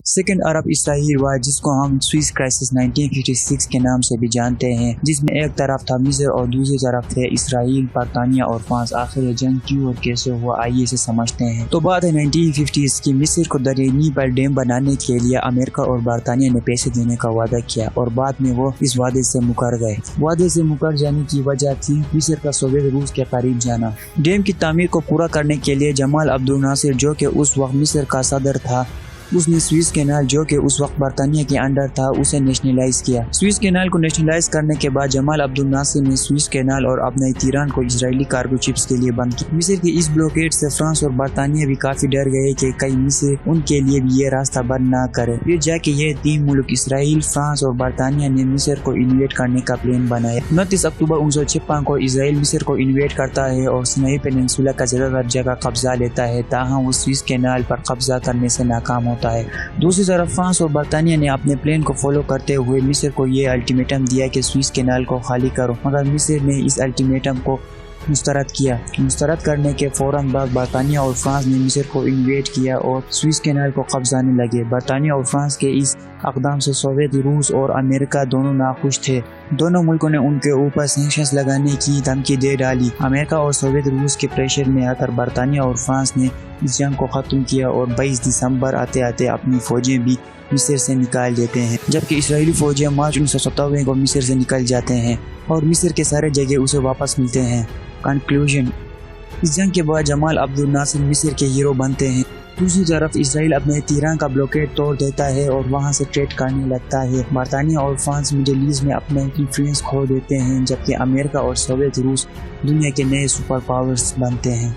Second अरब Israel वार, जिसको हम Swiss crisis 1956 के नाम से भी जानते हैं, जिसमें एक तरफ था मिस्र और दूसरी तरफ थे इसराइल, बरतानिया और फ्रांस। आखिर ये जंग क्यों और कैसे हुआ, आइए इसे समझते हैं। तो बात है 1950 की। मिस्र को दरिया नील पर डैम बनाने के लिए अमेरिका और बरतानिया ने पैसे देने का वादा किया और बाद में वो इस वादे से मुकर गए। वादे से मुकर जाने की वजह थी मिस्र का सोवियत रूस के करीब जाना। डैम की तामीर को पूरा करने के लिए जमाल अब्दुल नासिर, जो कि उस वक्त मिस्र का सदर था, उसने स्विस कैनाल, जो कि उस वक्त बरतानिया के अंडर था, उसे नेशनलाइज किया। स्विस कैनाल को नेशनलाइज करने के बाद जमाल अब्दुल नासिर ने स्विस कैनाल और अपने तीरान को इजरायली कार्गो शिप्स के लिए बंद किया। मिस्र की इस ब्लॉकेड से फ्रांस और बरतानिया भी काफी डर गए कि कहीं मिस्र उनके लिए भी ये रास्ता बंद ना करे। फिर जाके ये तीन मुल्क इसराइल, फ्रांस और बरतानिया ने मिस्र को इन्वेट करने का प्लान बनाया। 29 अक्टूबर 1956 को इसराइल मिस्र को इन्वेट करता है और सिनाई पेनिनसुला का ज्यादातर जगह कब्जा लेता है, ताहम वो स्विस कैनाल पर कब्जा करने से नाकाम होता है। दूसरी तरफ फ्रांस और बरतानिया ने अपने प्लान को फॉलो करते हुए मिस्र को ये अल्टीमेटम दिया कि स्विस कैनाल को खाली करो, मगर मिस्र ने इस अल्टीमेटम को मुस्तरद किया। मुस्तरद करने के फौरन बाद बरतानिया और फ्रांस ने मिस्र को इन्वेट किया और स्विस कैनाल को कब्जाने लगे। बरतानिया और फ्रांस के इस इक़दाम से सोवियत रूस और अमेरिका दोनों नाखुश थे। दोनों मुल्कों ने उनके ऊपर सैंक्शंस लगाने की धमकी दे डाली। अमेरिका और सोवियत रूस के प्रेशर में आकर बरतानिया और फ्रांस ने इस जंग को ख़त्म किया और 22 दिसंबर आते आते अपनी फौजें भी मिस्र से निकाल देते हैं, जबकि इसराइली फौजें मार्च 1957 को मिस्र से निकल जाते हैं और मिस्र के सारे जगह उसे वापस मिलते हैं। कंक्लूजन, इस जंग के बाद जमाल अब्दुल नासिर मिस्र के हीरो बनते हैं। दूसरी तरफ इसराइल अपने तीरान का ब्लॉकेड तोड़ देता है और वहां से ट्रेड करने लगता है। बरतानिया और फ्रांस मिडिल ईस्ट में अपना इन्फ्लुएंस खो देते हैं, जबकि अमेरिका और सोवियत रूस दुनिया के नए सुपर पावर्स बनते हैं।